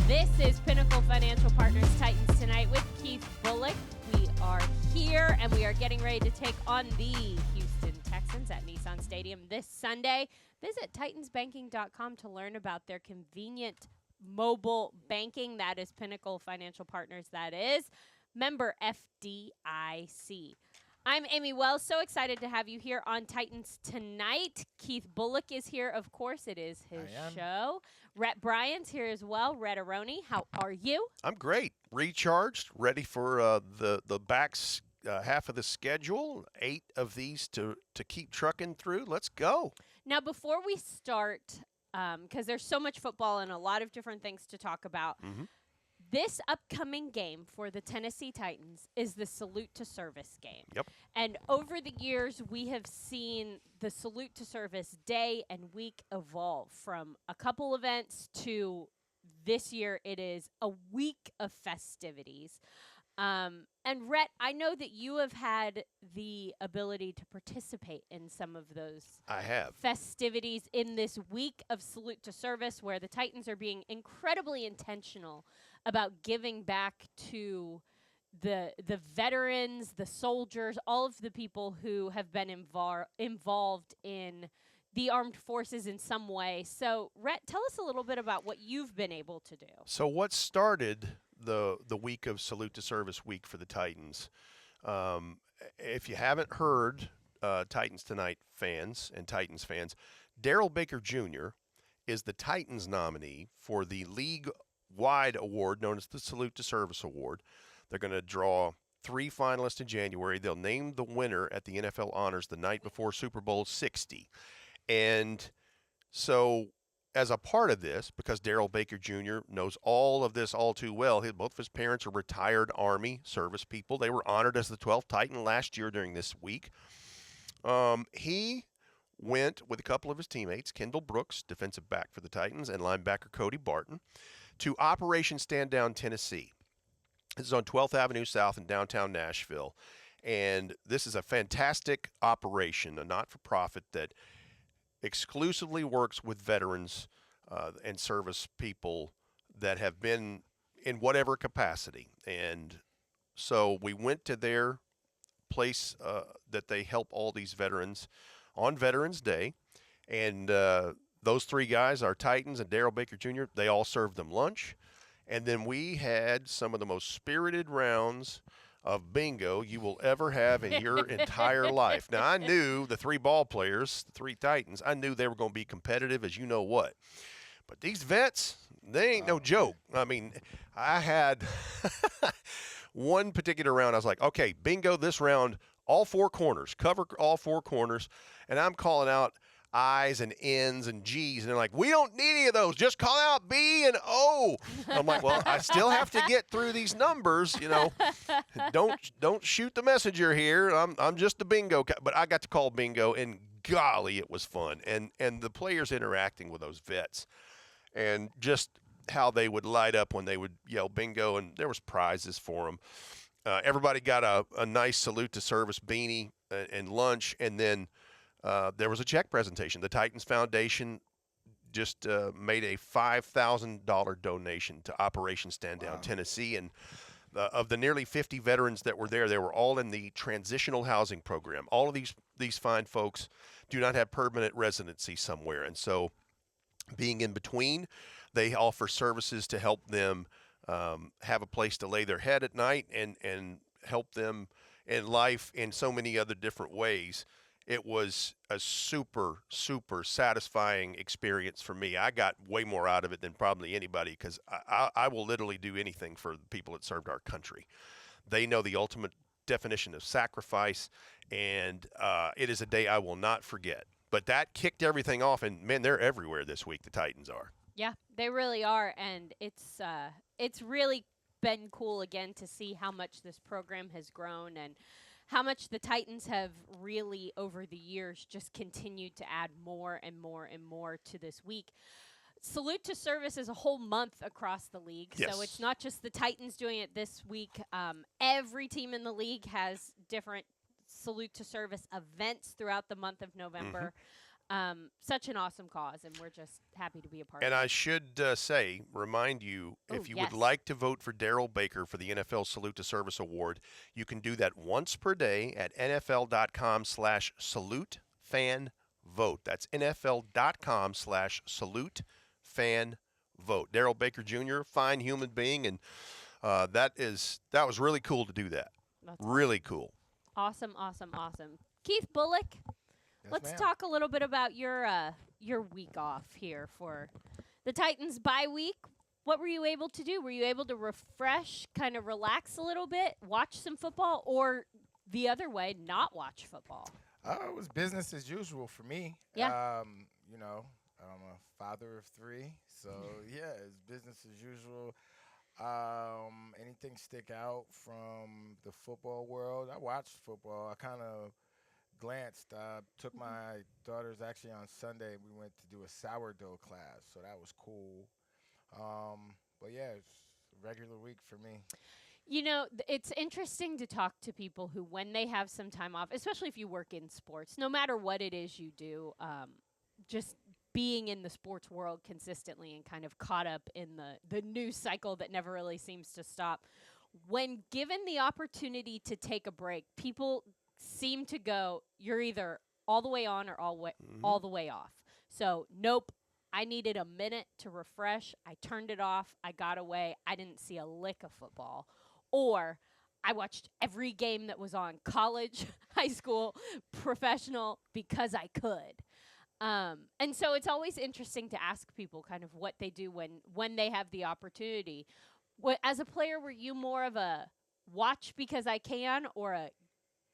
This is Pinnacle Financial Partners Titans Tonight with Keith Bulluck. We are here and we are getting ready to take on the Houston Texans at Nissan Stadium this Sunday. Visit titansbanking.com to learn about their convenient mobile banking. That is Pinnacle Financial Partners. That is member FDIC. I'm Amie Wells. So excited to have you here on Titans Tonight. Keith Bulluck is here, of course. It is his show. Rhett Bryan's here as well. Rhett, how are you? I'm great. Recharged, ready for the back's half of the schedule. 8 of these to keep trucking through. Let's go. Now, before we start, because there's so much football and a lot of different things to talk about, this upcoming game for the Tennessee Titans is the Salute to Service game. Yep. And over the years, we have seen the Salute to Service day and week evolve from a couple events to this year it is a week of festivities. And Rhett, I know that you have had the ability to participate in some of those festivities in this week of Salute to Service where the Titans are being incredibly intentional about giving back to the veterans, the soldiers, all of the people who have been involved in the armed forces in some way. So, Rhett, tell us a little bit about what you've been able to do. So what started the week of Salute to Service week for the Titans, if you haven't heard, Titans Tonight fans and Titans fans, Darrell Baker Jr. is the Titans nominee for the league-wide award known as the Salute to Service Award. They're going to draw 3 finalists in January. They'll name the winner at the NFL Honors the night before Super Bowl 60. And so as a part of this, because Darrell Baker Jr. knows all of this all too well, both of his parents are retired Army service people. They were honored as the 12th Titan last year during this week. He went with a couple of his teammates, Kendall Brooks, defensive back for the Titans, and linebacker Cody Barton, to Operation Stand Down Tennessee. This is on 12th Avenue South in downtown Nashville. And this is a fantastic operation, a not-for-profit that exclusively works with veterans and service people that have been in whatever capacity. And so we went to their place that they help all these veterans on Veterans Day. And those 3 guys, our Titans and Darrell Baker Jr., they all served them lunch. And then we had some of the most spirited rounds of bingo you will ever have in your entire life. Now, I knew the 3 ball players, the 3 Titans, I knew they were going to be competitive as you know what. But these vets, they ain't no joke. I mean, I had one particular round, I was like, okay, bingo this round, all 4 corners, cover all 4 corners, and I'm calling out I's and N's and G's, and they're like, we don't need any of those. Just call out B and O. I'm like, well, I still have to get through these numbers, you know. Don't shoot the messenger here. I'm just the bingo guy. But I got to call bingo, and golly, it was fun. And the players interacting with those vets, and just how they would light up when they would yell bingo, and there was prizes for them. Everybody got a nice Salute to Service beanie and lunch, and then there was a check presentation. The Titans Foundation just made a $5,000 donation to Operation Stand Down Tennessee. And of the nearly 50 veterans that were there, they were all in the transitional housing program. All of these fine folks do not have permanent residency somewhere. And so being in between, they offer services to help them have a place to lay their head at night and help them in life in so many other different ways. It was a super, super satisfying experience for me. I got way more out of it than probably anybody because I will literally do anything for the people that served our country. They know the ultimate definition of sacrifice, and it is a day I will not forget. But that kicked everything off, and, man, they're everywhere this week, the Titans are. Yeah, they really are, and it's really been cool again to see how much this program has grown and how much the Titans have really, over the years, just continued to add more and more and more to this week. Salute to Service is a whole month across the league, so it's not just the Titans doing it this week. Every team in the league has different Salute to Service events throughout the month of November. Such an awesome cause, and we're just happy to be a part And of it. I should remind you, if you would yes. like to vote for Daryl Baker for the NFL Salute to Service Award, you can do that once per day at NFL.com/salute fan vote. That's NFL.com/salute fan vote. Daryl Baker Jr., fine human being, and that was really cool to do that. That's Really cool. awesome. Keith Bulluck, Yes, let's ma'am. talk a little bit about your week off here for the Titans bye week. What were you able to do? Were you able to refresh, kind of relax a little bit, watch some football, or the other way, not watch football? It was business as usual for me. Yeah. You know, I'm a father of 3, so yeah, it's business as usual. Anything stick out from the football world? I watched football. I kind of glanced. Took my daughters actually on Sunday. We went to do a sourdough class, so that was cool. But yeah, it's a regular week for me. You know, it's interesting to talk to people who, when they have some time off, especially if you work in sports, no matter what it is you do, just being in the sports world consistently and kind of caught up in the news cycle that never really seems to stop. When given the opportunity to take a break, people seem to go, you're either all the way on or all the way off. So, nope. I needed a minute to refresh. I turned it off. I got away. I didn't see a lick of football. Or I watched every game that was on, college, high school, professional, because I could. And so it's always interesting to ask people kind of what they do when they have the opportunity. As a player, were you more of a watch because I can, or a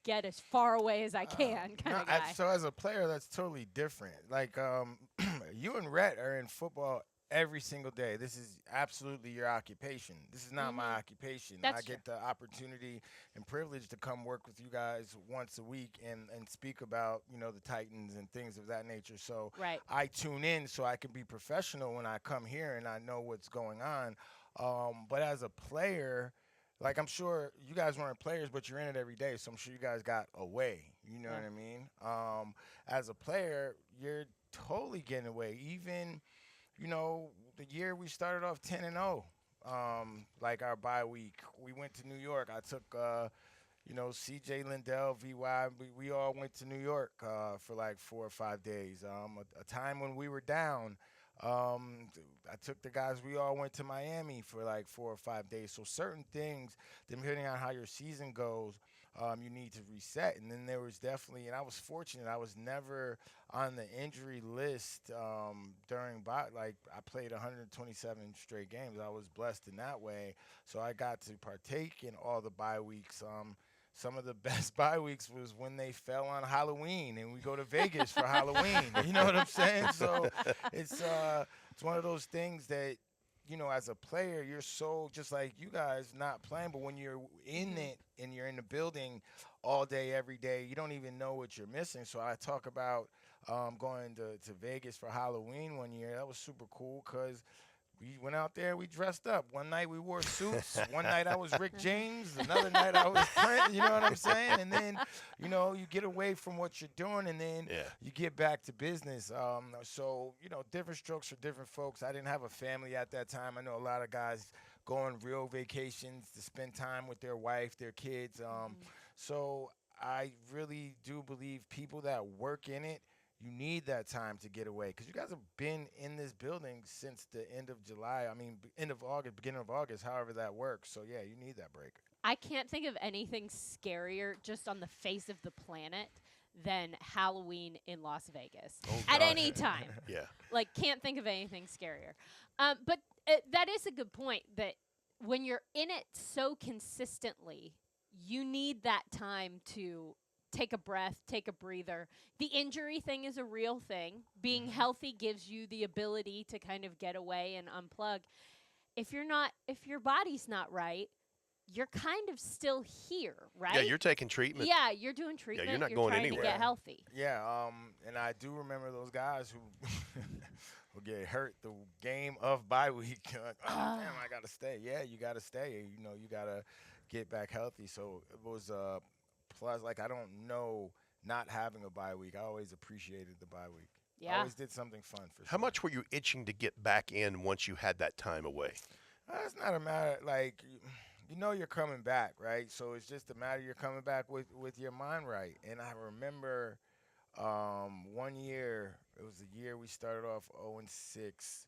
get as far away as I can kind of guy? So as a player, that's totally different. Like you and Rhett are in football every single day. This is absolutely your occupation. This is not my occupation. That's I get the opportunity and privilege to come work with you guys once a week and speak about, the Titans and things of that nature. So Right. I tune in so I can be professional when I come here and I know what's going on. But as a player, like, I'm sure you guys weren't players, but you're in it every day, so I'm sure you guys got away. You know what I mean? As a player, you're totally getting away. Even, the year we started off 10-0, like our bye week, we went to New York. I took, C.J. Lindell, VY. We all went to New York for like 4 or 5 days. A time when we were down. I took the guys, we all went to Miami for like 4 or 5 days. So certain things, depending on how your season goes, you need to reset. And then there was definitely, and I was fortunate, I was never on the injury list like I played 127 straight games. I was blessed in that way. So I got to partake in all the bye weeks. Some of the best bye weeks was when they fell on Halloween and we go to Vegas for Halloween. You know what I'm saying? So it's one of those things that, as a player, you're so, just like you guys, not playing, but when you're in it and you're in the building all day, every day, you don't even know what you're missing. So I talk about going to Vegas for Halloween one year. That was super cool because we went out there, we dressed up. One night we wore suits. One night I was Rick James. Another night I was Prince. You know what I'm saying? And then, you get away from what you're doing, and then you get back to business. So, different strokes for different folks. I didn't have a family at that time. I know a lot of guys go on real vacations to spend time with their wife, their kids. So I really do believe people that work in it, you need that time to get away because you guys have been in this building since the end of July. I mean, end of August, beginning of August, however that works. So, yeah, you need that break. I can't think of anything scarier just on the face of the planet than Halloween in Las Vegas at any time. Yeah. Like, can't think of anything scarier. But that is a good point that when you're in it so consistently, you need that time to take a breath, take a breather. The injury thing is a real thing. Being healthy gives you the ability to kind of get away and unplug. If your body's not right, you're kind of still here, right? Yeah, you're taking treatment. Yeah, you're doing treatment. you're not going trying anywhere. to get healthy. Yeah, and I do remember those guys who will get hurt the game of bye week. Like, oh, damn, I got to stay. Yeah, you got to stay. You got to get back healthy. So it was plus, like, I don't know not having a bye week. I always appreciated the bye week. Yeah. Always did something fun for sure. How much were you itching to get back in once you had that time away? It's not a matter, like, you know you're coming back, right? So it's just a matter you're coming back with your mind right. And I remember one year, it was the year we started off 0-6,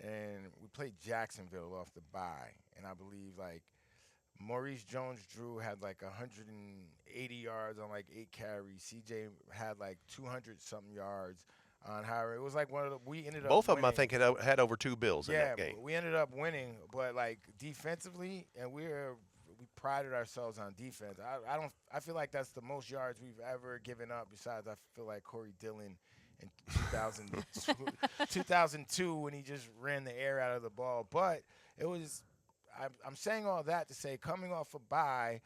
and we played Jacksonville off the bye. And I believe, like, Maurice Jones-Drew had like 180 yards on like 8 carries. CJ had like 200-something yards on Howard. It was like one of the – we ended up Both of them, I winning. think, had over 2 bills in that game. Yeah, we ended up winning, but like defensively, and we prided ourselves on defense. I feel like that's the most yards we've ever given up. Besides, I feel like Corey Dillon in 2002 when he just ran the air out of the ball. But it was I'm saying all that to say, coming off a bye,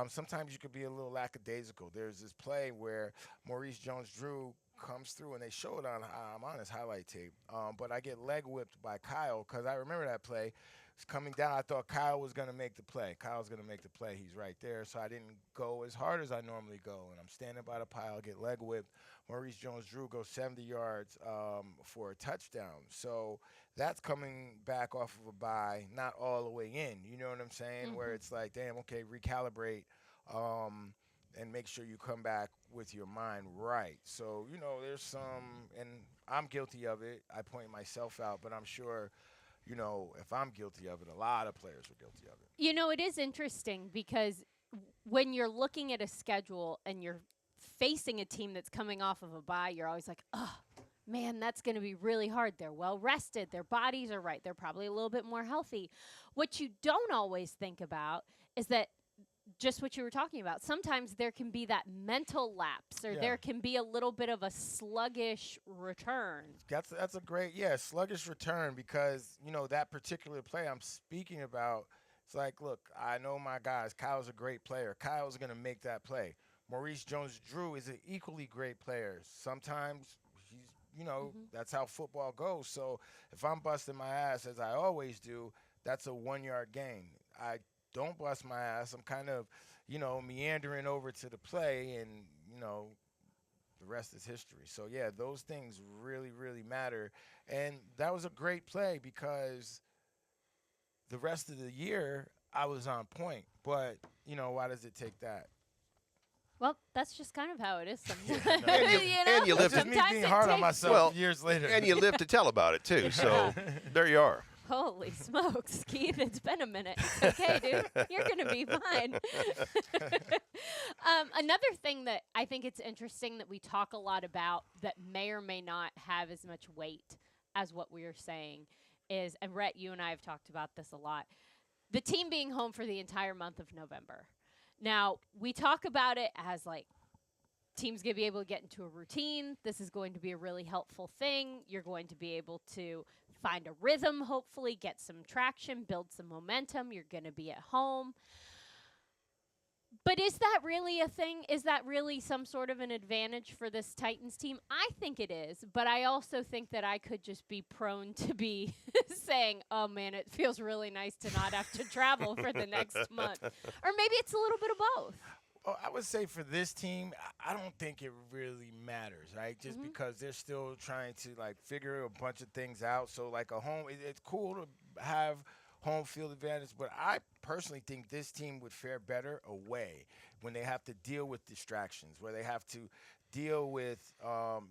sometimes you could be a little lackadaisical. There's this play where Maurice Jones-Drew comes through, and they show it on his highlight tape. But I get leg whipped by Kyle because I remember that play. It's coming down. I thought Kyle was going to make the play. Kyle's going to make the play. He's right there. So I didn't go as hard as I normally go. And I'm standing by the pile, get leg whipped. Maurice Jones-Drew goes 70 yards for a touchdown. So that's coming back off of a bye, not all the way in. You know what I'm saying? Where it's like, damn, okay, recalibrate and make sure you come back with your mind right. So, you know, there's some, and I'm guilty of it. I point myself out, but I'm sure – you know, if I'm guilty of it, a lot of players are guilty of it. You know, it is interesting because when you're looking at a schedule and you're facing a team that's coming off of a bye, you're always like, oh, man, that's going to be really hard. They're well rested. Their bodies are right. They're probably a little bit more healthy. What you don't always think about is that just what you were talking about. Sometimes there can be that mental lapse or there can be a little bit of a sluggish return. That's a great, sluggish return because, you know, that particular play I'm speaking about, it's like, look, I know my guys. Kyle's a great player. Kyle's going to make that play. Maurice Jones-Drew is an equally great player. Sometimes he's, you know, that's how football goes. So if I'm busting my ass, as I always do, that's a 1-yard gain. I don't bust my ass. I'm kind of, you know, meandering over to the play, and, you know, the rest is history. So, yeah, those things really, really matter. And that was a great play because the rest of the year I was on point. But, you know, why does it take that? Well, that's just kind of how it is sometimes. And you live to me being hard on myself years later. And you live to tell about it, too. So there you are. Holy smokes, Keith, it's been a minute. It's okay, dude. You're going to be fine. Another thing that I think it's interesting that we talk a lot about that may or may not have as much weight as what we are saying is, and Rhett, you and I have talked about this a lot, the team being home for the entire month of November. Now, we talk about it as like, team's going to be able to get into a routine. This is going to be a really helpful thing. You're going to be able to find a rhythm, hopefully, get some traction, build some momentum. You're going to be at home. But is that really a thing? Is that really some sort of an advantage for this Titans team? I think it is, but I also think that I could just be prone to be saying, oh, man, it feels really nice to not have to travel for the next month. Or maybe it's a little bit of both. Well, I would say for this team, I don't think it really matters, right? Just because they're still trying to, like, figure a bunch of things out. So, like, a home, it's cool to have home field advantage, but I personally think this team would fare better away when they have to deal with distractions, where they have to deal with,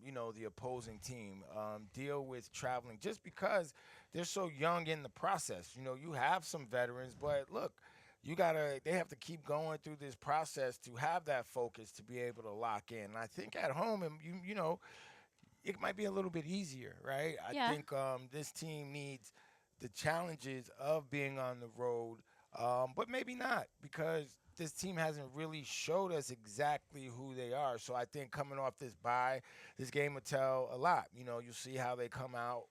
you know, the opposing team, deal with traveling, just because they're so young in the process. You know, you have some veterans, but look, they have to keep going through this process to have that focus to be able to lock in. And I think at home, you know, it might be a little bit easier, right? I think this team needs the challenges of being on the road, but maybe not, because this team hasn't really showed us exactly who they are. So I think coming off this bye, this game will tell a lot. You know, you'll see how they come out,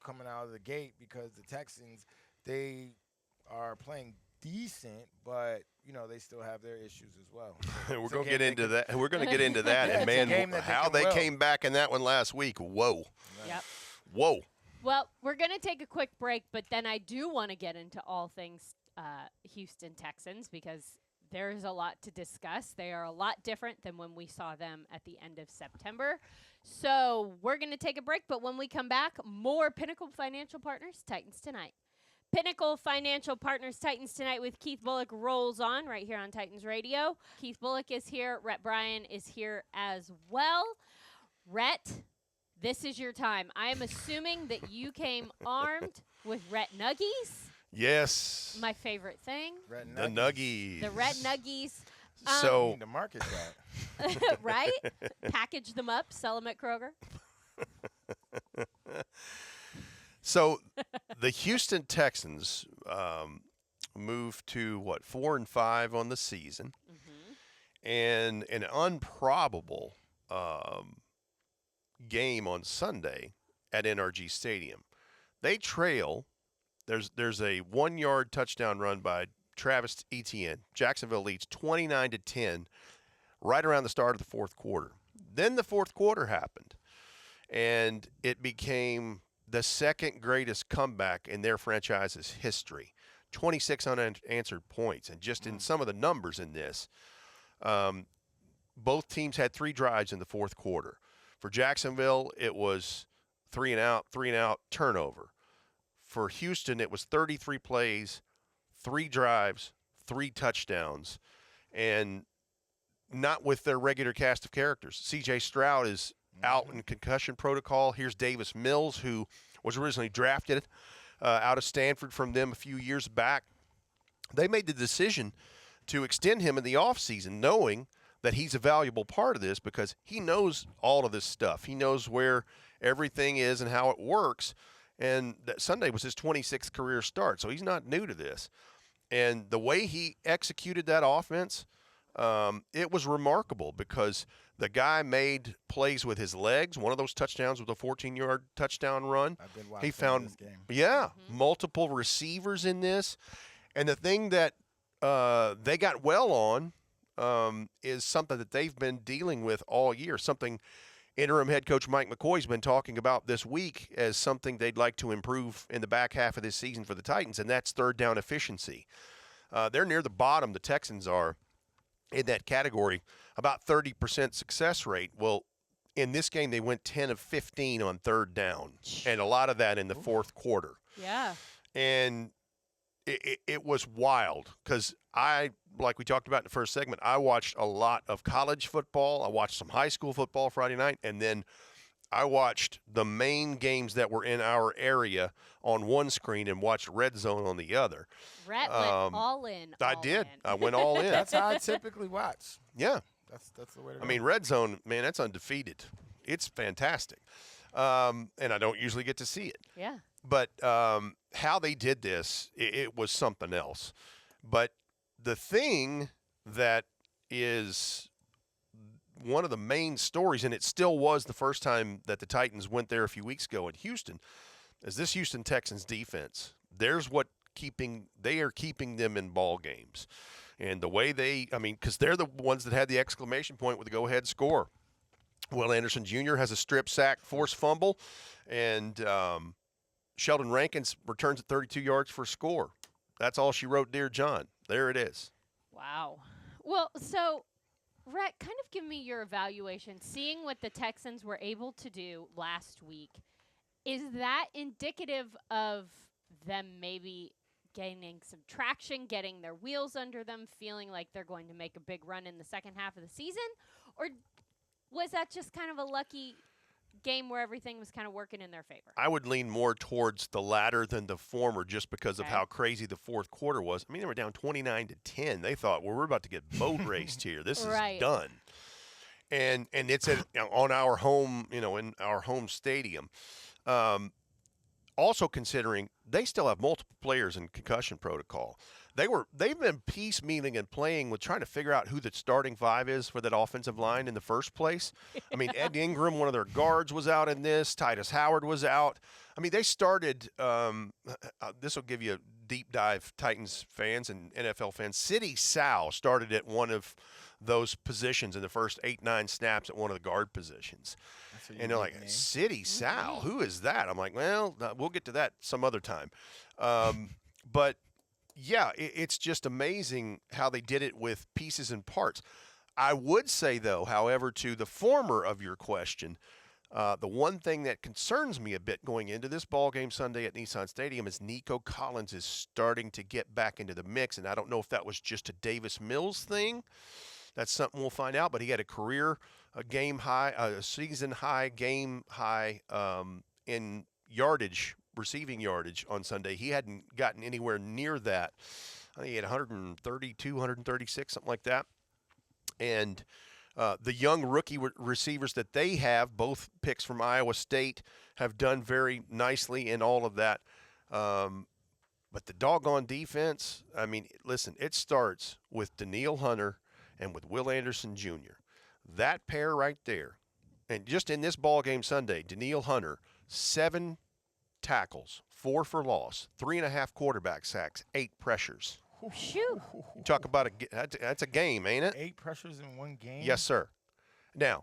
coming out of the gate, because the Texans, they are playing decent, but you know they still have their issues as well. We're going to get into that. We're going to get into that, and man, how they came back in that one last week. Whoa. Yep. Whoa. Well, we're going to take a quick break, but then I do want to get into all things Houston Texans, because there's a lot to discuss. They are a lot different than when we saw them at the end of September. So we're going to take a break, but when we come back, more Pinnacle Financial Partners, Titans Tonight. Pinnacle Financial Partners Titans Tonight with Keith Bulluck rolls on right here on Titans Radio. Keith Bulluck is here. Rhett Bryan is here as well. Rhett, this is your time. I am assuming that you came armed with Rhett Nuggies. Yes. My favorite thing. The Nuggies. The Rhett Nuggies. So need to market that. Right? Package them up, sell them at Kroger. So the Houston Texans moved to, 4-5 on the season. Mm-hmm. And an improbable game on Sunday at NRG Stadium. They trail. There's a 1-yard touchdown run by Travis Etienne. Jacksonville leads 29-10 right around the start of the fourth quarter. Then the fourth quarter happened, and it became the second greatest comeback in their franchise's history. 26 unanswered points. And just in some of the numbers in this, both teams had 3 drives in the fourth quarter. For Jacksonville, it was 3 and out, turnover. For Houston, it was 33 plays, 3 drives, 3 touchdowns, and not with their regular cast of characters. C.J. Stroud is out in concussion protocol. Here's Davis Mills, who was originally drafted out of Stanford from them a few years back. They made the decision to extend him in the offseason, knowing that he's a valuable part of this because he knows all of this stuff. He knows where everything is and how it works. And that Sunday was his 26th career start, so he's not new to this. And the way he executed that offense, it was remarkable because the guy made plays with his legs. One of those touchdowns was a 14-yard touchdown run. I've been watching he found, this game. Multiple receivers in this. And the thing that they got well on is something that they've been dealing with all year, something interim head coach Mike McCoy's been talking about this week as something they'd like to improve in the back half of this season for the Titans, and that's third down efficiency. They're near the bottom, the Texans are, in that category, about 30% success rate. Well, in this game, they went 10 of 15 on third down, and a lot of that in the fourth quarter. Yeah. And it was wild because like we talked about in the first segment, I watched a lot of college football. I watched some high school football Friday night, and then I watched the main games that were in our area on one screen and watched Red Zone on the other. Rhett went all in. I did. I went all in. That's how I typically watch. Yeah. That's the way to go. I mean, Red Zone, man, that's undefeated. It's fantastic. And I don't usually get to see it. Yeah. But how they did this, it was something else. But the thing that is one of the main stories, and it still was the first time that the Titans went there a few weeks ago in Houston, is this Houston Texans defense. There's what they are keeping them in ball games. And the way because they're the ones that had the exclamation point with the go-ahead score. Will Anderson Jr. has a strip sack, forced fumble, and Sheldon Rankins returns at 32 yards for a score. That's all she wrote, Dear John. There it is. Wow. Well, so, Rhett, kind of give me your evaluation. Seeing what the Texans were able to do last week, is that indicative of them maybe gaining some traction, getting their wheels under them, feeling like they're going to make a big run in the second half of the season? Or was that just kind of a lucky game where everything was kind of working in their favor? I would lean more towards the latter than the former just because of how crazy the fourth quarter was. I mean, they were down 29-10. They thought, well, we're about to get boat raced here. This is done. And it's on our home, in our home stadium. Also considering they still have multiple players in concussion protocol. They've been piecemealing and playing with trying to figure out who the starting 5 is for that offensive line in the first place. I mean, Ed Ingram, one of their guards, was out in this. Titus Howard was out. I mean, they started this will give you a deep dive, Titans fans and NFL fans. Sidney Sal started at one of those positions in the first 8-9 snaps at one of the guard positions. And they're like, Sidney Sal, who is that? I'm like, well, we'll get to that some other time. But Yeah, it's just amazing how they did it with pieces and parts. I would say, though, however, to the former of your question, the one thing that concerns me a bit going into this ball game Sunday at Nissan Stadium is Nico Collins is starting to get back into the mix, and I don't know if that was just a Davis Mills thing. That's something we'll find out. But he had a game high, a season high, game high in yardage, receiving yardage on Sunday. He hadn't gotten anywhere near that. I think he had 132, 136, something like that. And the young rookie receivers that they have, both picks from Iowa State, have done very nicely in all of that. But the doggone defense, I mean, listen, it starts with Danielle Hunter and with Will Anderson Jr. That pair right there. And just in this ball game Sunday, Danielle Hunter, 7 tackles, 4 for loss, 3.5 quarterback sacks, 8 pressures. Shoo. You talk about that's a game, ain't it? 8 pressures in one game? Yes, sir. Now,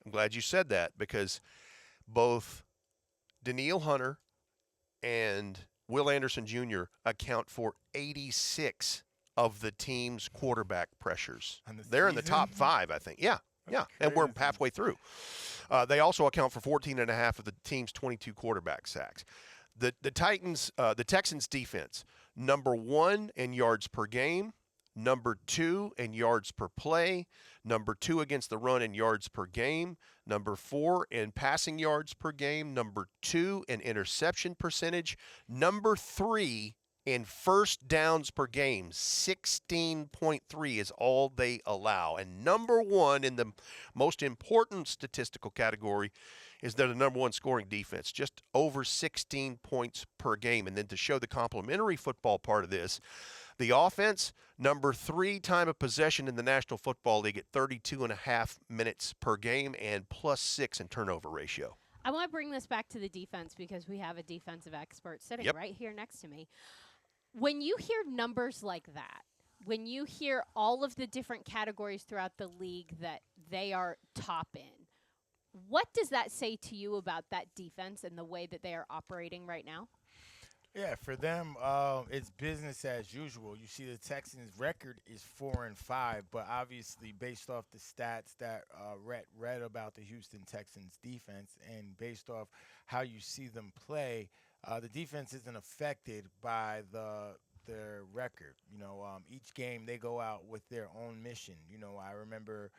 I'm glad you said that because both Danielle Hunter and Will Anderson Jr. account for 86 of the team's quarterback pressures. They're in the top 5, I think. Yeah, yeah, and we're halfway through. They also account for 14.5 of the team's 22 quarterback sacks. The Texans defense, number 1 in yards per game, number 2 in yards per play, number 2 against the run in yards per game, number 4 in passing yards per game, number 2 in interception percentage, number 3 in first downs per game. 16.3 is all they allow. And number 1 in the most important statistical category is they're the number 1 scoring defense, just over 16 points per game. And then to show the complementary football part of this, the offense, number 3 time of possession in the National Football League at 32.5 minutes per game and +6 in turnover ratio. I want to bring this back to the defense because we have a defensive expert sitting right here next to me. When you hear numbers like that, when you hear all of the different categories throughout the league that they are top in, what does that say to you about that defense and the way that they are operating right now? Yeah, for them, it's business as usual. You see the Texans' record is 4-5, but obviously based off the stats that Rhett read about the Houston Texans defense and based off how you see them play, the defense isn't affected by their record. You know, each game they go out with their own mission. You know, I remember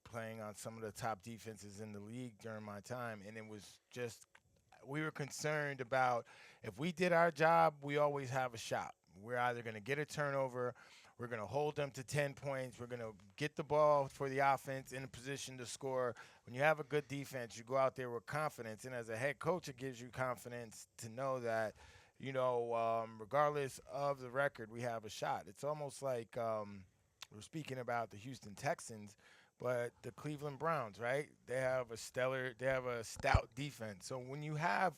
playing on some of the top defenses in the league during my time, and it was just we were concerned about if we did our job, we always have a shot. We're either going to get a turnover, we're going to hold them to 10 points, we're going to get the ball for the offense in a position to score. When you have a good defense, you go out there with confidence, and as a head coach, it gives you confidence to know that, you know, regardless of the record, we have a shot. It's almost like we're speaking about the Houston Texans, but the Cleveland Browns, right? They have a stout defense. So when you have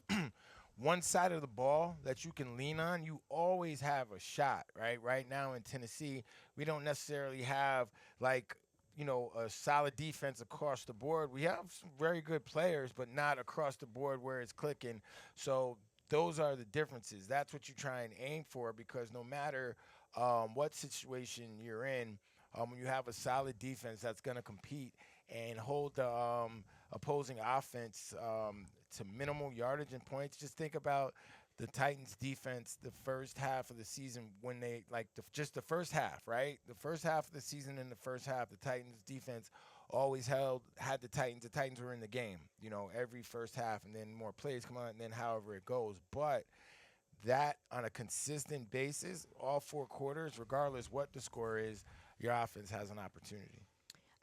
one side of the ball that you can lean on, you always have a shot, right? Right now in Tennessee, we don't necessarily have like, you know, a solid defense across the board. We have some very good players, but not across the board where it's clicking. So those are the differences. That's what you try and aim for, because no matter what situation you're in, when you have a solid defense that's going to compete and hold the opposing offense to minimal yardage and points, just think about the Titans defense the first half of the season when they just the first half, right? The first half of the season, in the first half, the Titans defense always had the Titans. The Titans were in the game, you know, every first half, and then more plays come out, and then however it goes. But that on a consistent basis, all 4 quarters, regardless what the score is, your offense has an opportunity.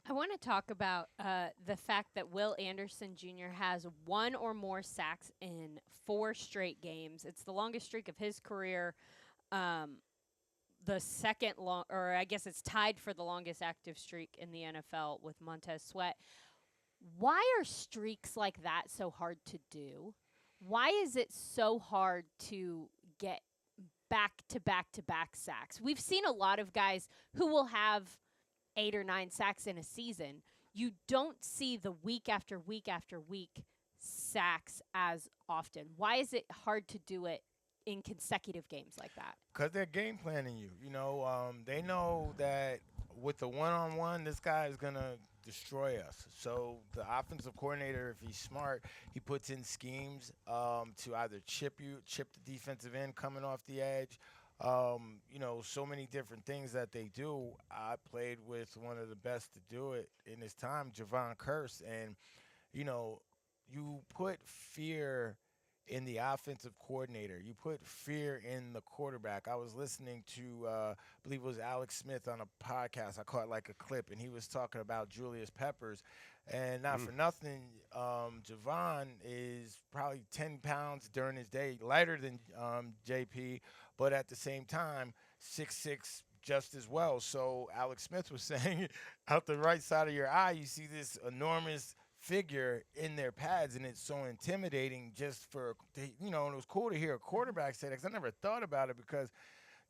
I want to talk about the fact that Will Anderson Jr. has 1 or more sacks in 4 straight games. It's the longest streak of his career. The second or I guess it's tied for the longest active streak in the NFL with Montez Sweat. Why are streaks like that so hard to do? Why is it so hard to get back-to-back-to-back sacks? We've seen a lot of guys who will have 8 or 9 sacks in a season. You don't see the week after week after week sacks as often. Why is it hard to do it in consecutive games like that? Because they're game planning you. They know that with the one-on-one, this guy is going to destroy us. So the offensive coordinator, if he's smart, he puts in schemes to either chip the defensive end coming off the edge. So many different things that they do. I played with one of the best to do it in his time, Javon Curse. And, you put fear in the offensive coordinator. You put fear in the quarterback. I was listening to, I believe it was Alex Smith on a podcast. I caught like a clip, and he was talking about Julius Peppers. And not for nothing, Javon is probably 10 pounds during his day, lighter than JP, but at the same time, 6'6", just as well. So Alex Smith was saying, out the right side of your eye, you see this enormous figure in their pads, and it's so intimidating just for, and it was cool to hear a quarterback say that, because I never thought about it, because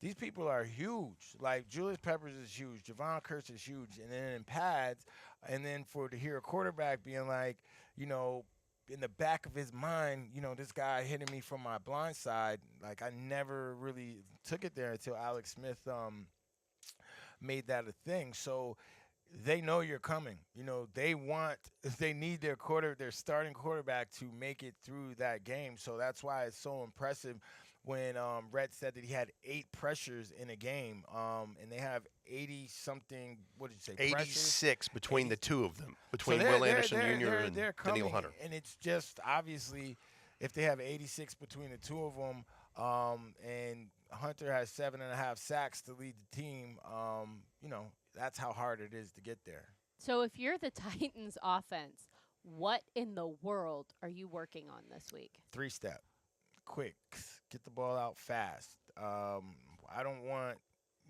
these people are huge. Like, Julius Peppers is huge, Javon Curse is huge, and then in pads, and then to hear a quarterback being like, in the back of his mind, this guy hitting me from my blind side, like, I never really took it there until Alex Smith made that a thing. So they know you're coming. They need their starting quarterback to make it through that game. So that's why it's so impressive when Rhett said that he had 8 pressures in a game, and they have 80-something, what did you say, 86 between the two of them, between So Will Anderson Jr. and they're Daniel coming, Hunter. And it's just, obviously, if they have 86 between the two of them, and Hunter has 7.5 sacks to lead the team, that's how hard it is to get there. So if you're the Titans offense, what in the world are you working on this week? 3-step, quick, get the ball out fast. I don't want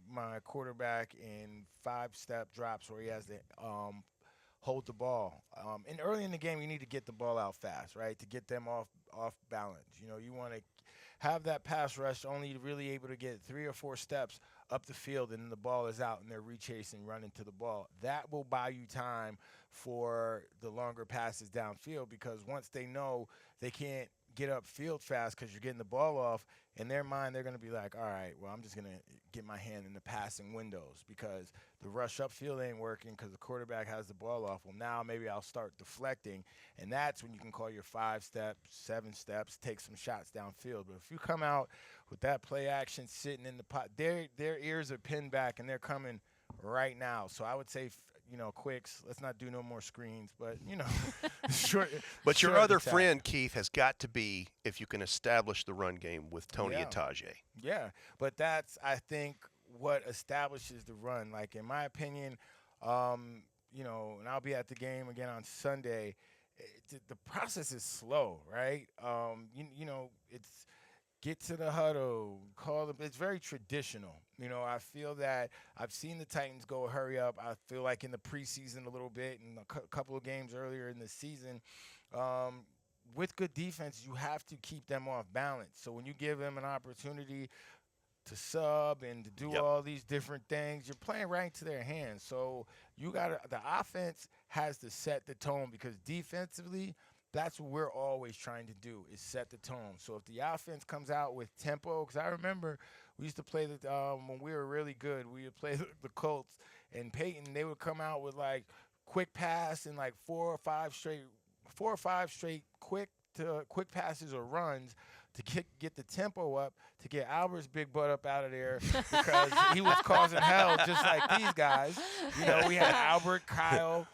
my quarterback in 5-step drops where he has to hold the ball. And early in the game, you need to get the ball out fast, right, to get them off balance. You want to have that pass rush only really able to get 3 or 4 steps up the field, and then the ball is out and they're rechasing, running to the ball. That will buy you time for the longer passes downfield, because once they know they can't get upfield fast because you're getting the ball off, in their mind they're going to be like, all right, well, I'm just going to get my hand in the passing windows because the rush upfield ain't working because the quarterback has the ball off. Well, now maybe I'll start deflecting, and that's when you can call your 5 steps, 7 steps, take some shots downfield. But if you come out with that play action sitting in the pot, their ears are pinned back and they're coming right now. So I would say, quicks. Let's not do no more screens, but short. But your short other attack. friend Keith has got to be if you can establish the run game with Tony Atajay. Yeah, but that's, I think, what establishes the run. Like, in my opinion, and I'll be at the game again on Sunday. The process is slow, right? It's get to the huddle, call them. It's very traditional. I feel that I've seen the Titans go hurry up. I feel like in the preseason a little bit and a couple of games earlier in the season, with good defense, you have to keep them off balance. So when you give them an opportunity to sub and to do all these different things, you're playing right into their hands. So the offense has to set the tone, because defensively, that's what we're always trying to do, is set the tone. So if the offense comes out with tempo, because I remember we used to play when we were really good, we would play the Colts and Peyton. They would come out with like quick pass and like 4 or 5 straight quick passes or runs to get the tempo up, to get Albert's big butt up out of there, because he was causing hell just like these guys. We had Albert, Kyle,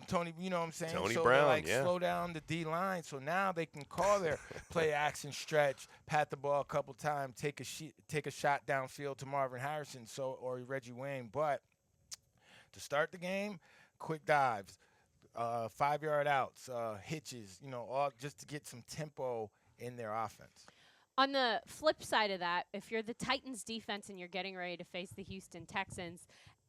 Tony, you know what I'm saying? Tony so Brown, slow down the D-line. So now they can call their play action stretch, pat the ball a couple times, take a shot downfield to Marvin Harrison or Reggie Wayne. But to start the game, quick dives, 5-yard outs, hitches, all just to get some tempo in their offense. On the flip side of that, if you're the Titans defense and you're getting ready to face the Houston Texans,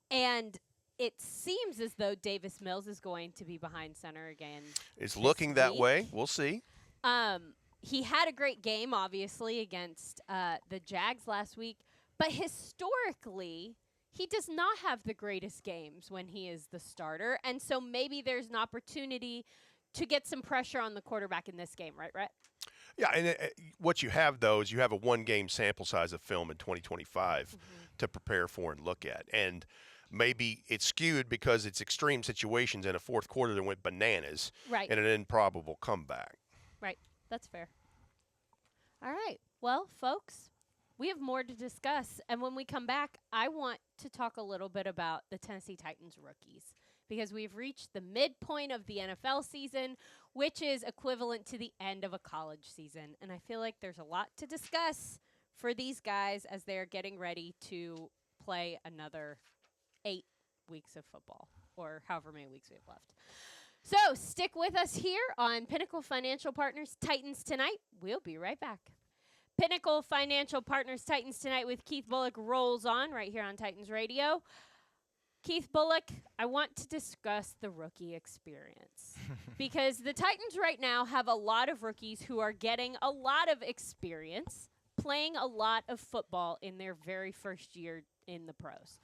and it seems as though Davis Mills is going to be behind center again. It's looking that way. We'll see. He had a great game, obviously, against the Jags last week, but historically, he does not have the greatest games when he is the starter, and so maybe there's an opportunity to get some pressure on the quarterback in this game, right, Rhett? Yeah, and what you have, though, is you have a one-game sample size of film in 2025 to prepare for and look at. And maybe it's skewed because it's extreme situations in a fourth quarter that went bananas Right. and an improbable comeback. Right. That's fair. All right. Well, folks, we have more to discuss. And when we come back, I want to talk a little bit about the Tennessee Titans rookies because we've reached the midpoint of the NFL season, which is equivalent to the end of a college season. And I feel like there's a lot to discuss for these guys as they're getting ready to play another 8 weeks of football or however many weeks we have left. So stick with us here on Pinnacle Financial Partners Titans Tonight. We'll be right back. Pinnacle Financial Partners Titans Tonight with Keith Bulluck rolls on right here on Titans Radio. Keith Bulluck, I want to discuss the rookie experience because the Titans right now have a lot of rookies who are getting a lot of experience, playing a lot of football in their very first year in the pros,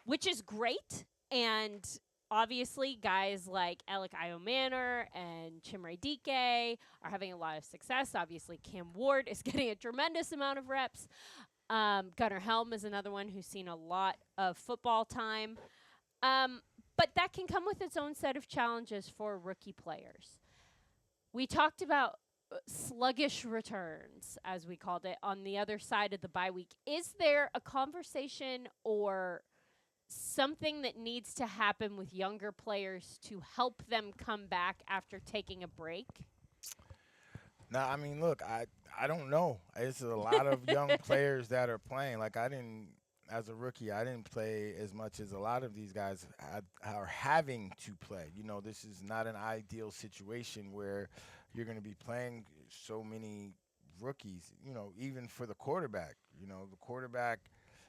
which is great. And obviously, guys like Alec Iomanor and Chimere Dike are having a lot of success. Obviously, Cam Ward is getting a tremendous amount of reps. Gunnar Helm is another one who's seen a lot of football time. But that can come with its own set of challenges for rookie players. We talked about sluggish returns, as we called it, on the other side of the bye week. Is there a conversation or something that needs to happen with younger players to help them come back after taking a break? No, I mean, look, I don't know. It's a lot of young players that are playing. Like, as a rookie, I didn't play as much as a lot of these guys are having to play. You know, this is not an ideal situation where you're going to be playing so many rookies, you know, even for the quarterback. You know, the quarterback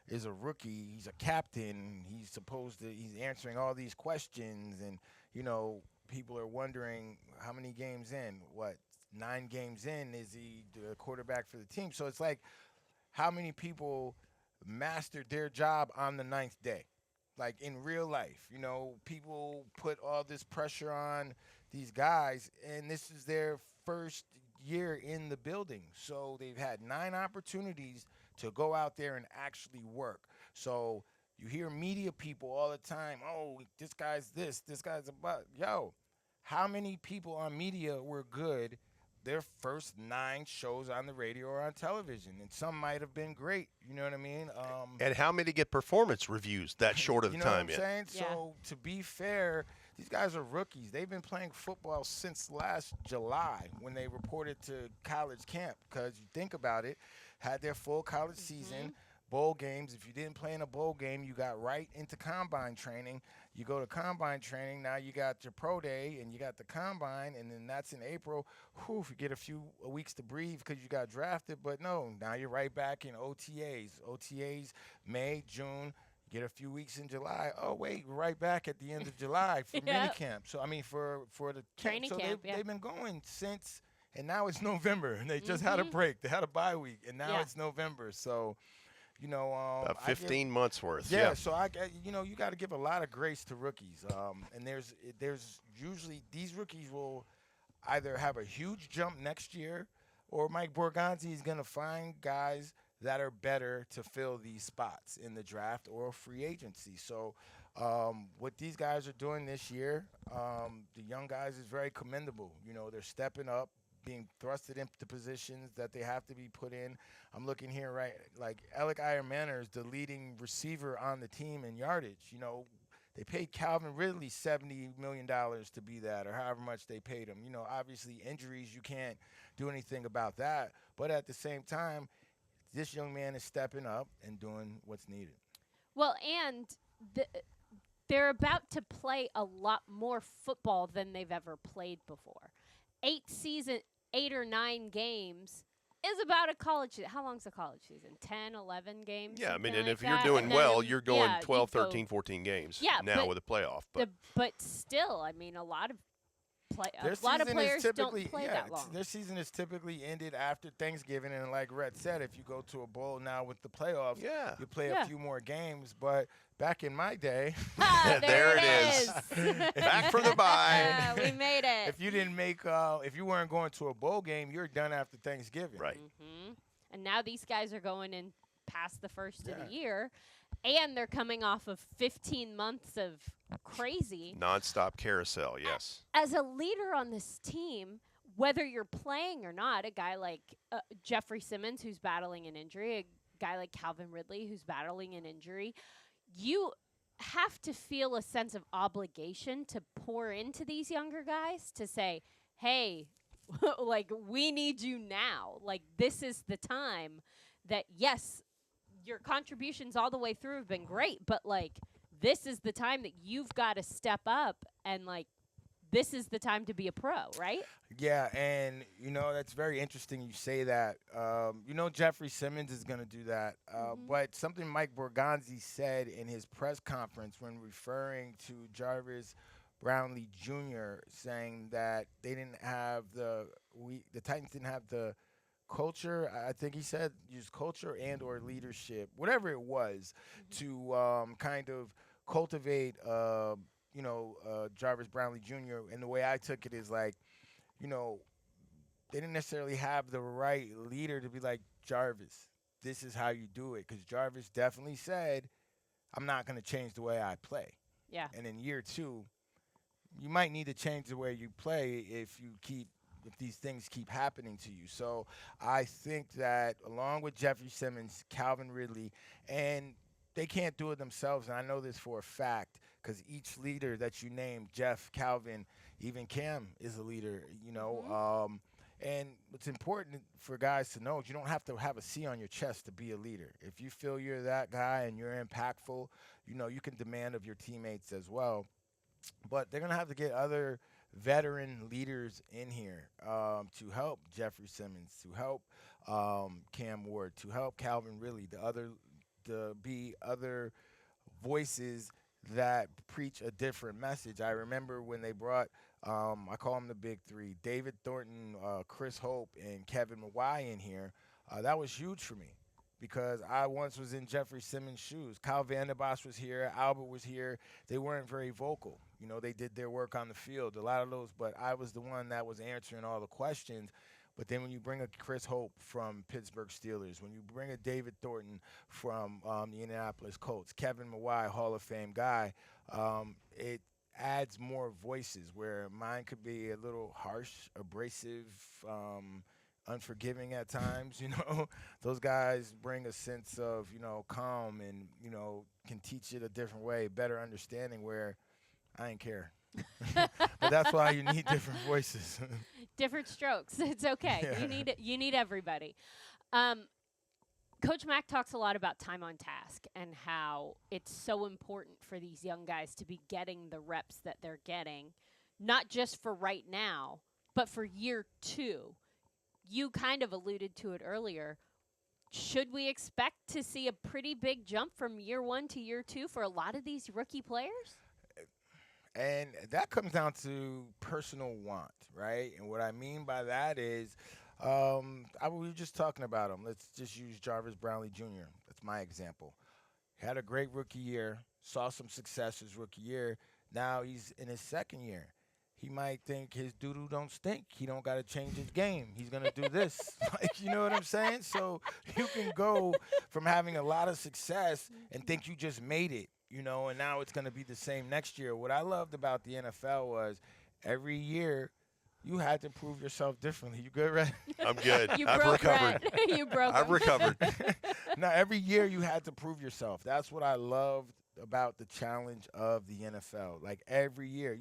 is a rookie. He's a captain. He's answering all these questions. And, you know, people are wondering how many games in, 9 games in, is he the quarterback for the team? So it's like, how many people mastered their job on the 9th day? Like in real life, you know, people put all this pressure on these guys, and this is their first year in the building. So they've had 9 opportunities to go out there and actually work. So you hear media people all the time, oh, this guy's this guy's a butt. Yo, how many people on media were good their first 9 shows on the radio or on television? And some might have been great, you know what I mean? And how many get performance reviews that short of you know time what I'm saying? Yeah. So to be fair, these guys are rookies. They've been playing football since last July when they reported to college camp, because you think about it, had their full college season, bowl games. If you didn't play in a bowl game, you got right into combine training. You go to combine training, now you got your pro day and you got the combine, and then that's in April. Whew, you get a few weeks to breathe because you got drafted, but no, now you're right back in OTAs, May, June, get a few weeks in July. Oh, wait, we're right back at the end of July for minicamp. So, I mean, for the Training camp, they've been going since, and now it's November, and they just had a break. They had a bye week, and now it's November. So, you know, about 15 months worth. Yeah, so you got to give a lot of grace to rookies. And there's usually these rookies will either have a huge jump next year, or Mike Borgonzi is going to find guys that are better to fill these spots in the draft or free agency. So what these guys are doing this year, the young guys, is very commendable. You know, they're stepping up, being thrusted into positions that they have to be put in. I'm looking here, right, like Alec Iomanor is the leading receiver on the team in yardage. You know, they paid Calvin Ridley $70 million to be that, or however much they paid him. You know, obviously injuries, you can't do anything about that. But at the same time, this young man is stepping up and doing what's needed. Well, and they're about to play a lot more football than they've ever played before. 8 or 9 games is about a college season. How long's a college season? 10, 11 games? Yeah, I mean, and like if you're that? doing And well, then, you're going 12, you go 13, 14 games Yeah, now but with a playoff. but still, I mean, a lot of play. Their A lot of season is players typically don't play that long. Their season is typically ended after Thanksgiving, and like Rhett said, if you go to a bowl now with the playoffs, Yeah. you play Yeah. a few more games. But back in my day, There it is. Back from the bye. We made it. if you didn't make, if you weren't going to a bowl game, you're done after Thanksgiving. Right. And now these guys are going in past the first of Yeah. the year, and they're coming off of 15 months of crazy. Nonstop carousel, yes. As a leader on this team, whether you're playing or not, a guy like Jeffrey Simmons, who's battling an injury, a guy like Calvin Ridley, who's battling an injury, you have to feel a sense of obligation to pour into these younger guys to say, hey, like, we need you now. Like, this is the time that, yes, your contributions all the way through have been great, but, like, this is the time that you've got to step up and, like, this is the time to be a pro, right? Yeah, and, that's very interesting you say that. Jeffrey Simmons is going to do that. But something Mike Borgonzi said in his press conference when referring to Jarvis Brownlee Jr., saying that they didn't have the Titans didn't have the culture. I think he said use culture and or leadership, whatever it was, to kind of cultivate Jarvis Brownlee Jr. And the way I took it is like, they didn't necessarily have the right leader to be like, Jarvis, this is how you do it. Because Jarvis definitely said, I'm not going to change the way I play. Yeah. And in year 2, you might need to change the way you play if these things keep happening to you. So I think that along with Jeffrey Simmons, Calvin Ridley, and they can't do it themselves, and I know this for a fact, because each leader that you name, Jeff, Calvin, even Cam is a leader, and what's important for guys to know is you don't have to have a C on your chest to be a leader. If you feel you're that guy and you're impactful, you can demand of your teammates as well. But they're going to have to get other veteran leaders in here to help Jeffrey Simmons, to help Cam Ward, to help Calvin Ridley, to be other voices that preach a different message. I remember when they brought, I call them the big 3, David Thornton, Chris Hope, and Kevin Mawai in here. That was huge for me, because I once was in Jeffrey Simmons' shoes. Kyle Vanderbosch was here. Albert was here. They weren't very vocal. They did their work on the field, a lot of those, but I was the one that was answering all the questions. But then when you bring a Chris Hope from Pittsburgh Steelers, when you bring a David Thornton from the Indianapolis Colts, Kevin Mawai, Hall of Fame guy, it adds more voices where mine could be a little harsh, abrasive, unforgiving at times. Those guys bring a sense of, calm and, can teach it a different way, better understanding, where I ain't care. But that's why you need different voices. Different strokes. It's okay. Yeah. You need everybody. Coach Mack talks a lot about time on task and how it's so important for these young guys to be getting the reps that they're getting, not just for right now, but for year 2. You kind of alluded to it earlier. Should we expect to see a pretty big jump from year 1 to year 2 for a lot of these rookie players? And that comes down to personal want, right? And what I mean by that is, we were just talking about him. Let's just use Jarvis Brownlee Jr. That's my example. Had a great rookie year, saw some success his rookie year. Now he's in his second year. He might think his doo-doo don't stink. He don't got to change his game. He's going to do this. You know what I'm saying? So you can go from having a lot of success and think you just made it, and now it's going to be the same next year. What I loved about the NFL was every year you had to prove yourself differently. You good, Rhett? I'm good. I've broke recovered. Rhett. You broke I've him. recovered. Now, every year you had to prove yourself. That's what I loved about the challenge of the NFL. Like every year,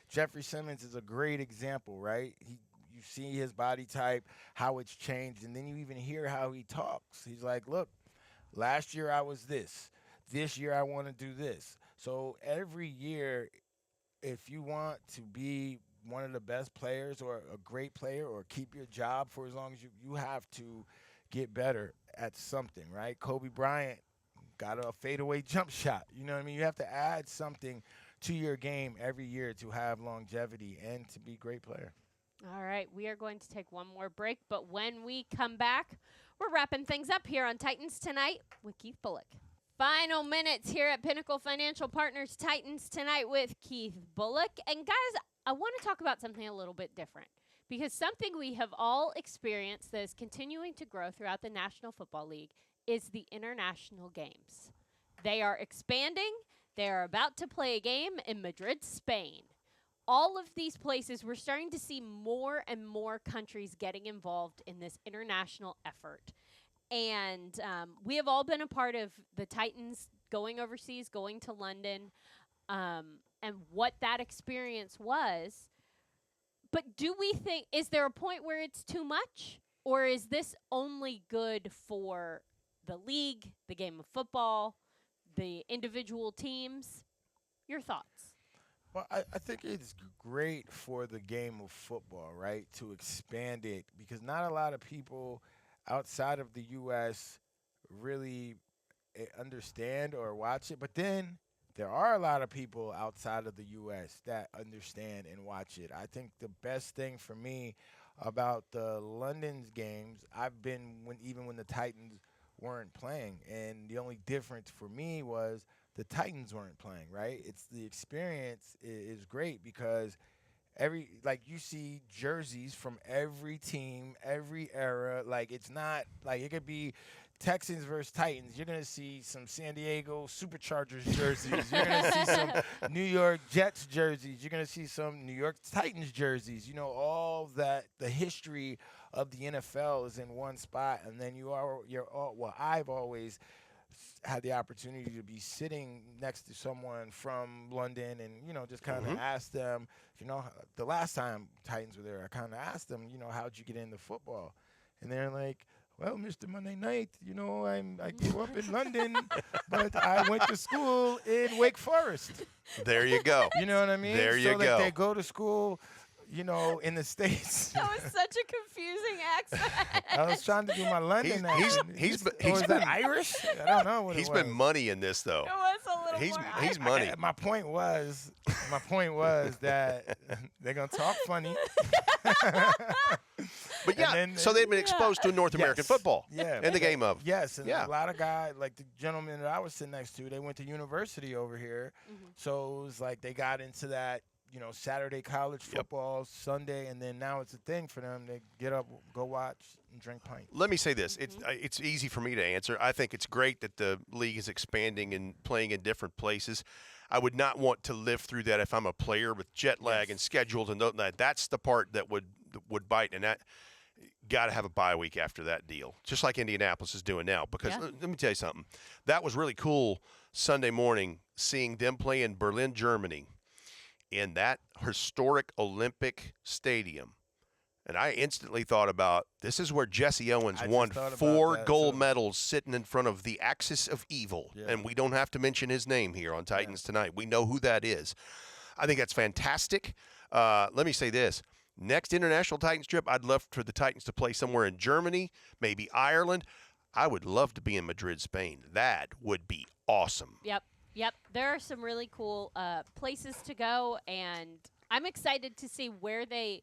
Jeffrey Simmons is a great example, right? You see his body type, how it's changed, and then you even hear how he talks. He's like, look, last year I was this. This year I want to do this. So every year, if you want to be one of the best players or a great player or keep your job for as long as you have to get better at something, right? Kobe Bryant got a fadeaway jump shot. You know what I mean? You have to add something 2-year game every year to have longevity and to be a great player. All right, we are going to take one more break, but when we come back, we're wrapping things up here on Titans Tonight with Keith Bulluck. Final minutes here at Pinnacle Financial Partners Titans Tonight with Keith Bulluck. And guys, I want to talk about something a little bit different, because something we have all experienced that is continuing to grow throughout the National Football League is the international games. They are expanding. They are about to play a game in Madrid, Spain. All of these places, we're starting to see more and more countries getting involved in this international effort. And we have all been a part of the Titans going overseas, going to London, and what that experience was. But do we think, is there a point where it's too much? Or is this only good for the league, the game of football, the individual teams? Your thoughts? Well, I think it's great for the game of football, right, to expand it, because not a lot of people outside of the U.S. really understand or watch it. But then there are a lot of people outside of the U.S. that understand and watch it. I think the best thing for me about the London's games, I've been even when the Titans weren't playing, and the only difference for me was the Titans weren't playing, right? It's the experience is great because you see jerseys from every team, every era. Like, it's not like it could be Texans versus Titans. You're going to see some San Diego Superchargers jerseys. You're going to see some New York Jets jerseys. You're going to see some New York Titans jerseys. You know, all that, the history of the NFL is in one spot. And then I've always had the opportunity to be sitting next to someone from London and, just kind of ask them, the last time Titans were there, I kind of asked them, how'd you get into football? And they're like, well, Mr. Monday Night, I grew up in London, but I went to school in Wake Forest. There you go. You know what I mean? There you so go. That they go to school, in the States. That was such a confusing accent. I was trying to do my London accent. He's is that Irish? I don't know what He's it was. been money in this, though. It was a little more. He's money. My point was that they're gonna talk funny. But yeah, so they've been exposed to North American football. Yeah. In the game of. Yes, and a lot of guys, like the gentleman that I was sitting next to, they went to university over here. So it was like they got into that, Saturday college football, Sunday, and then now it's a thing for them. They get up, go watch, and drink pints. Let me say this. It's easy for me to answer. I think it's great that the league is expanding and playing in different places. I would not want to live through that if I'm a player with jet lag and schedules and that. That's the part that would bite, and that got to have a bye week after that deal, just like Indianapolis is doing now. Because let me tell you something. That was really cool Sunday morning, seeing them play in Berlin, Germany, in that historic Olympic stadium. And I instantly thought about, this is where Jesse Owens won 4 gold medals sitting in front of the axis of evil. Yeah. And we don't have to mention his name here on Titans Tonight. We know who that is. I think that's fantastic. Let me say this. Next international Titans trip, I'd love for the Titans to play somewhere in Germany, maybe Ireland. I would love to be in Madrid, Spain. That would be awesome. Yep. There are some really cool places to go, and I'm excited to see where they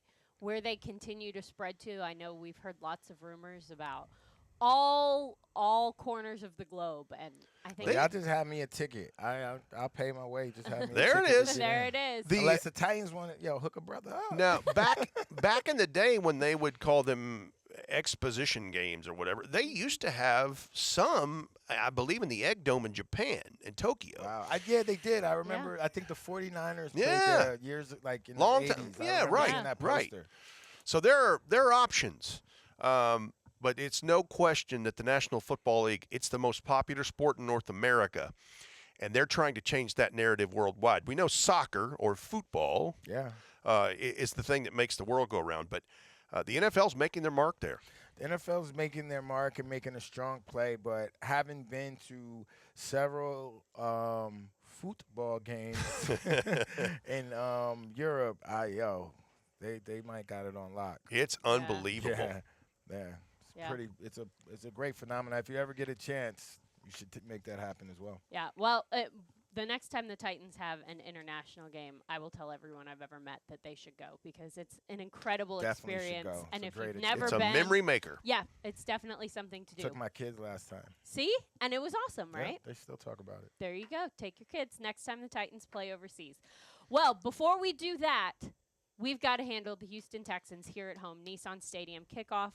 continue to spread to. I know we've heard lots of rumors about all corners of the globe, and I think y'all just have me a ticket. I'll pay my way. Just have me. There a it ticket is. There it is. Unless the Titans want to, hook a brother up. Now, back in the day when they would call them exposition games or whatever, they used to have some, I believe, in the Egg Dome in Japan, in Tokyo. Wow. They did. I remember, I think the 49ers played there years, like in long the 80s. time. Yeah, right. That right. So there are options. But it's no question that the National Football League, it's the most popular sport in North America, and they're trying to change that narrative worldwide. We know soccer or football is the thing that makes the world go around, but the NFL's making their mark there. The NFL's making their mark and making a strong play, but having been to several football games in Europe, they might got it on lock. It's unbelievable. Yeah. It's a great phenomenon. If you ever get a chance, you should make that happen as well. Yeah. Well, the next time the Titans have an international game, I will tell everyone I've ever met that they should go because it's an incredible Definitely should experience. go. And It's if a you've great never It's a been, memory maker. yeah, it's definitely something to do. Took my kids last time. See? And it was awesome, Yeah, right? they still talk about it. There you go. Take your kids next time the Titans play overseas. Well, before we do that, we've got to handle the Houston Texans here at home. Nissan Stadium kickoff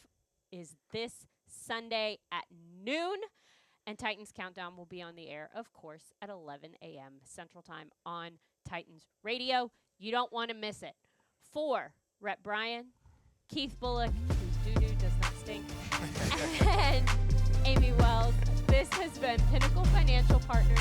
is this Sunday at noon. And Titans Countdown will be on the air, of course, at 11 a.m. Central Time on Titans Radio. You don't want to miss it. For Rhett Bryan, Keith Bulluck, whose doo-doo does not stink, and Amie Wells, this has been Pinnacle Financial Partners